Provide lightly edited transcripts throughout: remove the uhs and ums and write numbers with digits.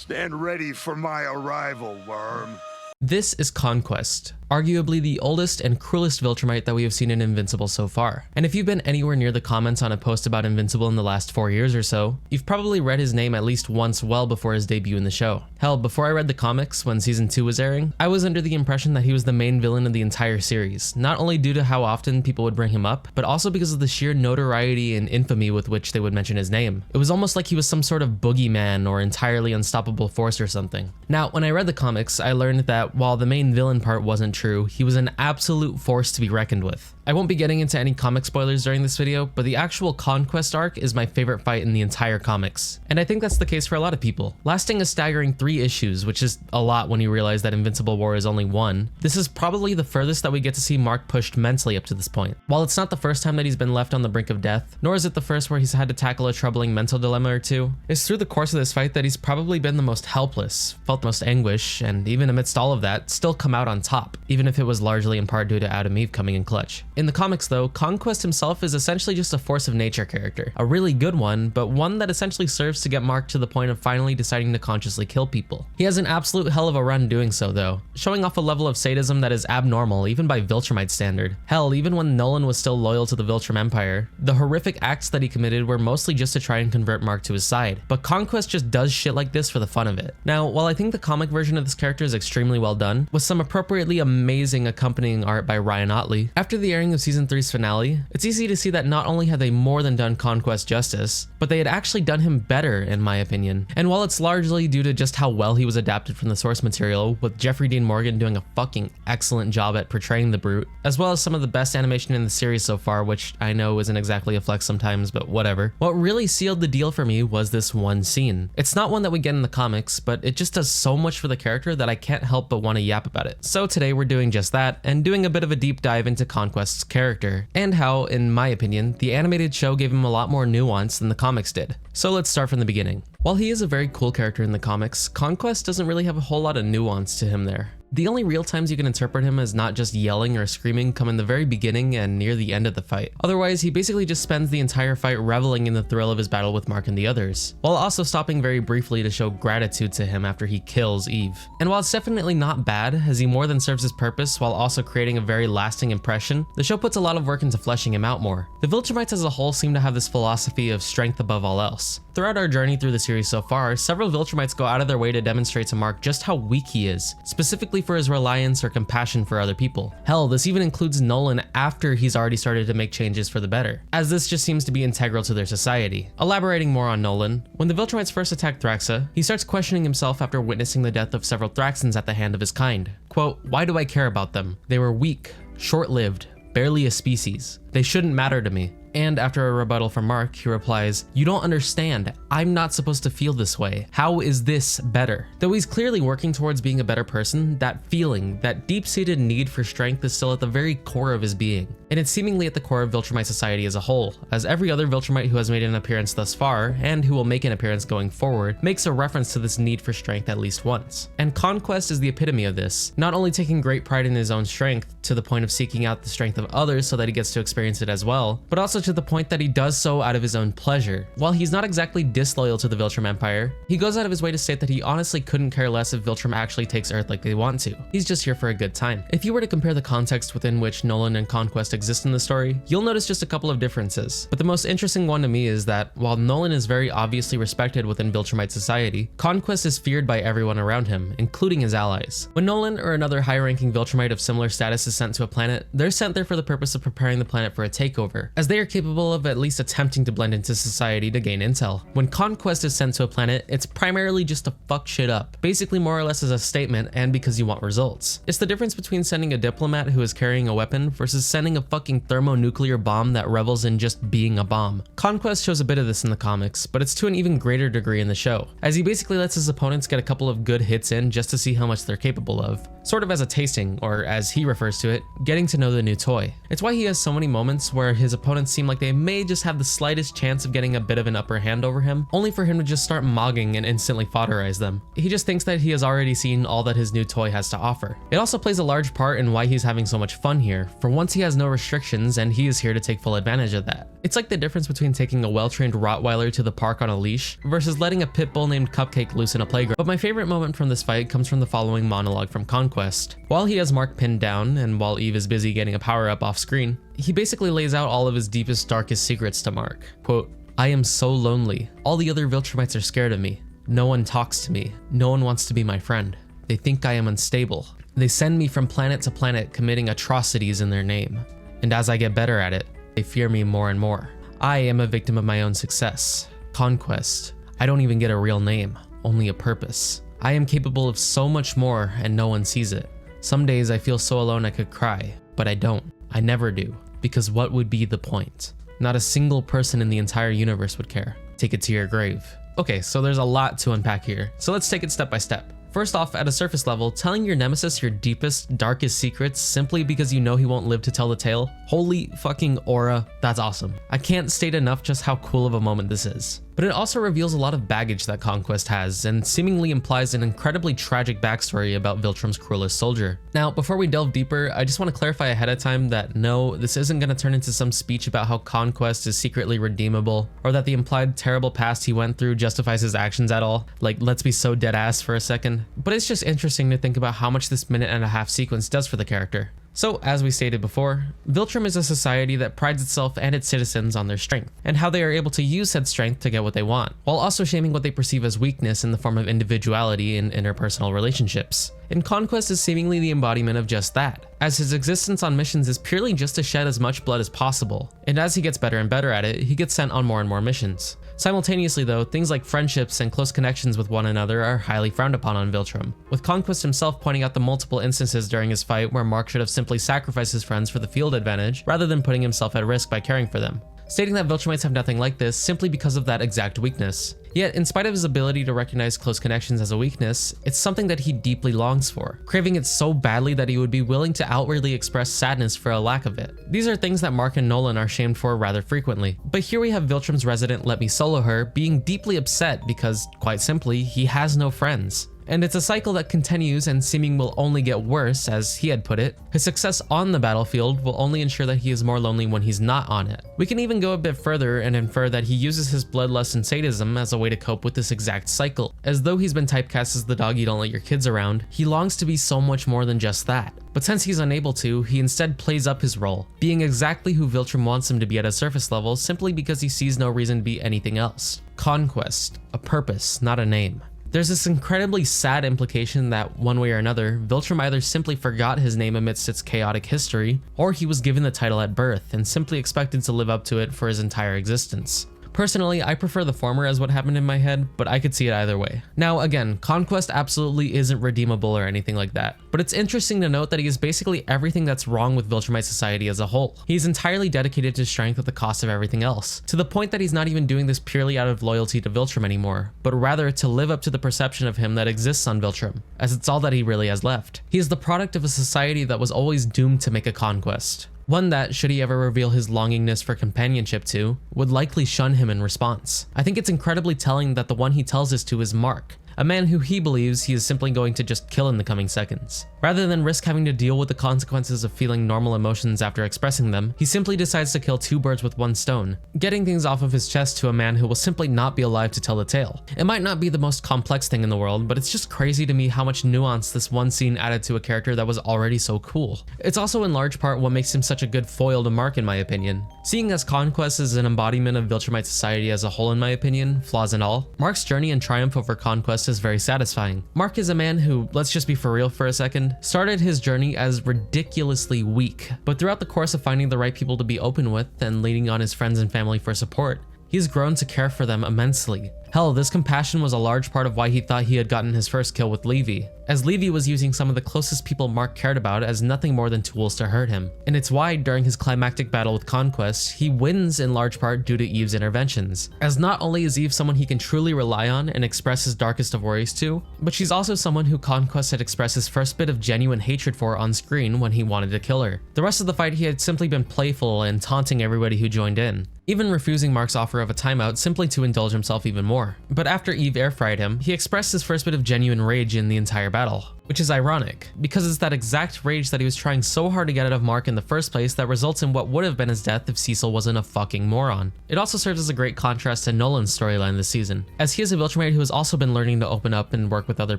Stand ready for my arrival, worm. This is Conquest, arguably the oldest and cruelest Viltrumite that we have seen in Invincible so far. And if you've been anywhere near the comments on a post about Invincible in the last 4 years or so, you've probably read his name at least once well before his debut in the show. Hell, before I read the comics, when season 2 was airing, I was under the impression that he was the main villain of the entire series, not only due to how often people would bring him up, but also because of the sheer notoriety and infamy with which they would mention his name. It was almost like he was some sort of boogeyman or entirely unstoppable force or something. Now, when I read the comics, I learned that while the main villain part wasn't true, he was an absolute force to be reckoned with. I won't be getting into any comic spoilers during this video, but the actual Conquest arc is my favorite fight in the entire comics. And I think that's the case for a lot of people. Lasting a staggering 3 issues, which is a lot when you realize that Invincible War is only 1, this is probably the furthest that we get to see Mark pushed mentally up to this point. While it's not the first time that he's been left on the brink of death, nor is it the first where he's had to tackle a troubling mental dilemma or two, it's through the course of this fight that he's probably been the most helpless, felt the most anguish, and even amidst all of that, still come out on top, even if it was largely in part due to Adam Eve coming in clutch. In the comics though, Conquest himself is essentially just a force of nature character. A really good one, but one that essentially serves to get Mark to the point of finally deciding to consciously kill people. He has an absolute hell of a run doing so though, showing off a level of sadism that is abnormal even by Viltrumite standard. Hell, even when Nolan was still loyal to the Viltrum Empire, the horrific acts that he committed were mostly just to try and convert Mark to his side. But Conquest just does shit like this for the fun of it. Now, while I think the comic version of this character is extremely well done, with some appropriately amazing accompanying art by Ryan Ottley, after the airing of season 3's finale, it's easy to see that not only had they more than done Conquest justice, but they had actually done him better in my opinion. And while it's largely due to just how well he was adapted from the source material, with Jeffrey Dean Morgan doing a fucking excellent job at portraying the Brute, as well as some of the best animation in the series so far, which I know isn't exactly a flex sometimes, but whatever. What really sealed the deal for me was this one scene. It's not one that we get in the comics, but it just does so much for the character that I can't help but want to yap about it. So today we're doing just that, and doing a bit of a deep dive into Conquest's character, and how, in my opinion, the animated show gave him a lot more nuance than the comics did. So let's start from the beginning. While he is a very cool character in the comics, Conquest doesn't really have a whole lot of nuance to him there. The only real times you can interpret him as not just yelling or screaming come in the very beginning and near the end of the fight. Otherwise, he basically just spends the entire fight reveling in the thrill of his battle with Mark and the others, while also stopping very briefly to show gratitude to him after he kills Eve. And while it's definitely not bad, as he more than serves his purpose while also creating a very lasting impression, the show puts a lot of work into fleshing him out more. The Viltrumites as a whole seem to have this philosophy of strength above all else. Throughout our journey through the series so far, several Viltrumites go out of their way to demonstrate to Mark just how weak he is, specifically for his reliance or compassion for other people. Hell, this even includes Nolan after he's already started to make changes for the better, as this just seems to be integral to their society. Elaborating more on Nolan, when the Viltrumites first attack Thraxa, he starts questioning himself after witnessing the death of several Thraxans at the hand of his kind. Quote, "Why do I care about them? They were weak, short-lived, barely a species. They shouldn't matter to me." And after a rebuttal from Mark, he replies, "You don't understand. I'm not supposed to feel this way. How is this better?" Though he's clearly working towards being a better person, that feeling, that deep-seated need for strength is still at the very core of his being. And it's seemingly at the core of Viltrumite society as a whole, as every other Viltrumite who has made an appearance thus far, and who will make an appearance going forward, makes a reference to this need for strength at least once. And Conquest is the epitome of this, not only taking great pride in his own strength, to the point of seeking out the strength of others so that he gets to experience it as well, but also to the point that he does so out of his own pleasure. While he's not exactly disloyal to the Viltrum Empire, he goes out of his way to state that he honestly couldn't care less if Viltrum actually takes Earth like they want to. He's just here for a good time. If you were to compare the context within which Nolan and Conquest exist in the story, you'll notice just a couple of differences. But the most interesting one to me is that while Nolan is very obviously respected within Viltrumite society, Conquest is feared by everyone around him, including his allies. When Nolan or another high-ranking Viltrumite of similar status is sent to a planet, they're sent there for the purpose of preparing the planet for a takeover, as they are capable of at least attempting to blend into society to gain intel. When Conquest is sent to a planet, it's primarily just to fuck shit up, basically more or less as a statement and because you want results. It's the difference between sending a diplomat who is carrying a weapon versus sending a fucking thermonuclear bomb that revels in just being a bomb. Conquest shows a bit of this in the comics, but it's to an even greater degree in the show, as he basically lets his opponents get a couple of good hits in just to see how much they're capable of, sort of as a tasting, or as he refers to it, getting to know the new toy. It's why he has so many moments where his opponents seem like they may just have the slightest chance of getting a bit of an upper hand over him, only for him to just start mogging and instantly foderize them. He just thinks that he has already seen all that his new toy has to offer. It also plays a large part in why he's having so much fun here, for once he has no restrictions, and he is here to take full advantage of that. It's like the difference between taking a well-trained Rottweiler to the park on a leash versus letting a pit bull named Cupcake loose in a playground. But my favorite moment from this fight comes from the following monologue from Conquest. While he has Mark pinned down, and while Eve is busy getting a power-up off screen, he basically lays out all of his deepest, darkest secrets to Mark. Quote, "I am so lonely. All the other Viltrumites are scared of me. No one talks to me. No one wants to be my friend. They think I am unstable. They send me from planet to planet committing atrocities in their name. And as I get better at it, they fear me more and more. I am a victim of my own success. Conquest. I don't even get a real name, only a purpose. I am capable of so much more and no one sees it. Some days I feel so alone I could cry, but I don't. I never do. Because what would be the point? Not a single person in the entire universe would care. Take it to your grave." Okay, so there's a lot to unpack here, so let's take it step by step. First off, at a surface level, telling your nemesis your deepest, darkest secrets simply because you know he won't live to tell the tale? Holy fucking aura, that's awesome. I can't state enough just how cool of a moment this is. But it also reveals a lot of baggage that Conquest has, and seemingly implies an incredibly tragic backstory about Viltrum's cruelest soldier. Now, before we delve deeper, I just want to clarify ahead of time that no, this isn't going to turn into some speech about how Conquest is secretly redeemable, or that the implied terrible past he went through justifies his actions at all. Like, let's be so dead ass for a second. But it's just interesting to think about how much this minute-and-a-half sequence does for the character. So, as we stated before, Viltrum is a society that prides itself and its citizens on their strength, and how they are able to use said strength to get what they want, while also shaming what they perceive as weakness in the form of individuality in interpersonal relationships. And Conquest is seemingly the embodiment of just that, as his existence on missions is purely just to shed as much blood as possible, and as he gets better and better at it, he gets sent on more and more missions. Simultaneously though, things like friendships and close connections with one another are highly frowned upon on Viltrum, with Conquest himself pointing out the multiple instances during his fight where Mark should have simply sacrificed his friends for the field advantage rather than putting himself at risk by caring for them, stating that Viltrumites have nothing like this simply because of that exact weakness. Yet, in spite of his ability to recognize close connections as a weakness, it's something that he deeply longs for, craving it so badly that he would be willing to outwardly express sadness for a lack of it. These are things that Mark and Nolan are shamed for rather frequently. But here we have Viltrum's resident Let Me Solo Her being deeply upset because, quite simply, he has no friends. And it's a cycle that continues and seeming will only get worse, as he had put it. His success on the battlefield will only ensure that he is more lonely when he's not on it. We can even go a bit further and infer that he uses his bloodlust and sadism as a way to cope with this exact cycle. As though he's been typecast as the dog you don't let your kids around, he longs to be so much more than just that. But since he's unable to, he instead plays up his role, being exactly who Viltrum wants him to be at a surface level simply because he sees no reason to be anything else. Conquest, a purpose, not a name. There's this incredibly sad implication that, one way or another, Viltrum either simply forgot his name amidst its chaotic history, or he was given the title at birth and simply expected to live up to it for his entire existence. Personally, I prefer the former as what happened in my head, but I could see it either way. Now again, Conquest absolutely isn't redeemable or anything like that, but it's interesting to note that he is basically everything that's wrong with Viltrumite society as a whole. He's entirely dedicated to strength at the cost of everything else, to the point that he's not even doing this purely out of loyalty to Viltrum anymore, but rather to live up to the perception of him that exists on Viltrum, as it's all that he really has left. He is the product of a society that was always doomed to make a conquest. One that, should he ever reveal his longingness for companionship to, would likely shun him in response. I think it's incredibly telling that the one he tells this to is Mark, a man who he believes he is simply going to just kill in the coming seconds. Rather than risk having to deal with the consequences of feeling normal emotions after expressing them, he simply decides to kill two birds with one stone, getting things off of his chest to a man who will simply not be alive to tell the tale. It might not be the most complex thing in the world, but it's just crazy to me how much nuance this one scene added to a character that was already so cool. It's also in large part what makes him such a good foil to Mark in my opinion. Seeing as Conquest is an embodiment of Viltrumite society as a whole in my opinion, flaws and all, Mark's journey and triumph over Conquest is very satisfying. Mark is a man who, let's just be for real for a second, started his journey as ridiculously weak, but throughout the course of finding the right people to be open with and leaning on his friends and family for support, he's grown to care for them immensely. Hell, this compassion was a large part of why he thought he had gotten his first kill with Levy, as Levy was using some of the closest people Mark cared about as nothing more than tools to hurt him. And it's why, during his climactic battle with Conquest, he wins in large part due to Eve's interventions, as not only is Eve someone he can truly rely on and express his darkest of worries to, but she's also someone who Conquest had expressed his first bit of genuine hatred for on screen when he wanted to kill her. The rest of the fight he had simply been playful and taunting everybody who joined in. even refusing Mark's offer of a timeout simply to indulge himself even more. But after Eve air-fried him, he expressed his first bit of genuine rage in the entire battle, which is ironic, because it's that exact rage that he was trying so hard to get out of Mark in the first place that results in what would have been his death if Cecil wasn't a fucking moron. It also serves as a great contrast to Nolan's storyline this season, as he is a Viltrumite who has also been learning to open up and work with other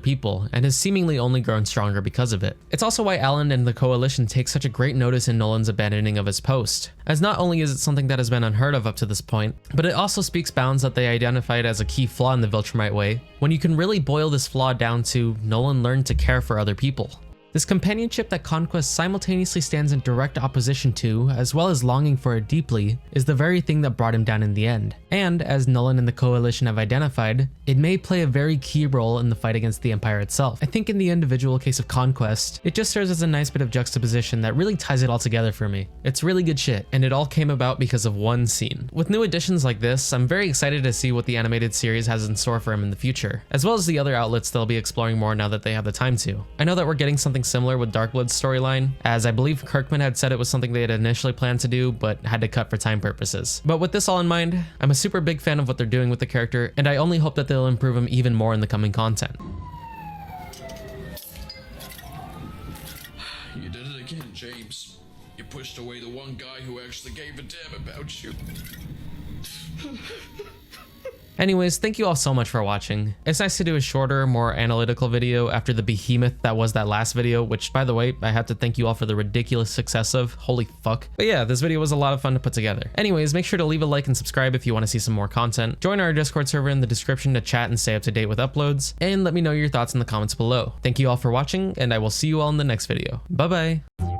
people, and has seemingly only grown stronger because of it. It's also why Alan and the Coalition take such a great notice in Nolan's abandoning of his post, as not only is it something that has been unheard of up to this point, but it also speaks bounds that they identified as a key flaw in the Viltrumite way, when you can really boil this flaw down to Nolan learned to care for other people. This companionship that Conquest simultaneously stands in direct opposition to, as well as longing for it deeply, is the very thing that brought him down in the end. And, as Nolan and the Coalition have identified, it may play a very key role in the fight against the Empire itself. I think in the individual case of Conquest, it just serves as a nice bit of juxtaposition that really ties it all together for me. It's really good shit, and it all came about because of one scene. With new additions like this, I'm very excited to see what the animated series has in store for him in the future, as well as the other outlets they'll be exploring more now that they have the time to. I know that we're getting something similar with Darkblood's storyline, as I believe Kirkman had said it was something they had initially planned to do, but had to cut for time purposes. But with this all in mind, I'm a super big fan of what they're doing with the character, and I only hope that they'll improve him even more in the coming content. You did it again, James. You pushed away the one guy who actually gave a damn about you. Anyways, thank you all so much for watching. It's nice to do a shorter, more analytical video after the behemoth that was that last video, which, by the way, I have to thank you all for the ridiculous success of. Holy fuck. But yeah, this video was a lot of fun to put together. Anyways, make sure to leave a like and subscribe if you want to see some more content. Join our Discord server in the description to chat and stay up to date with uploads, and let me know your thoughts in the comments below. Thank you all for watching, and I will see you all in the next video. Bye bye.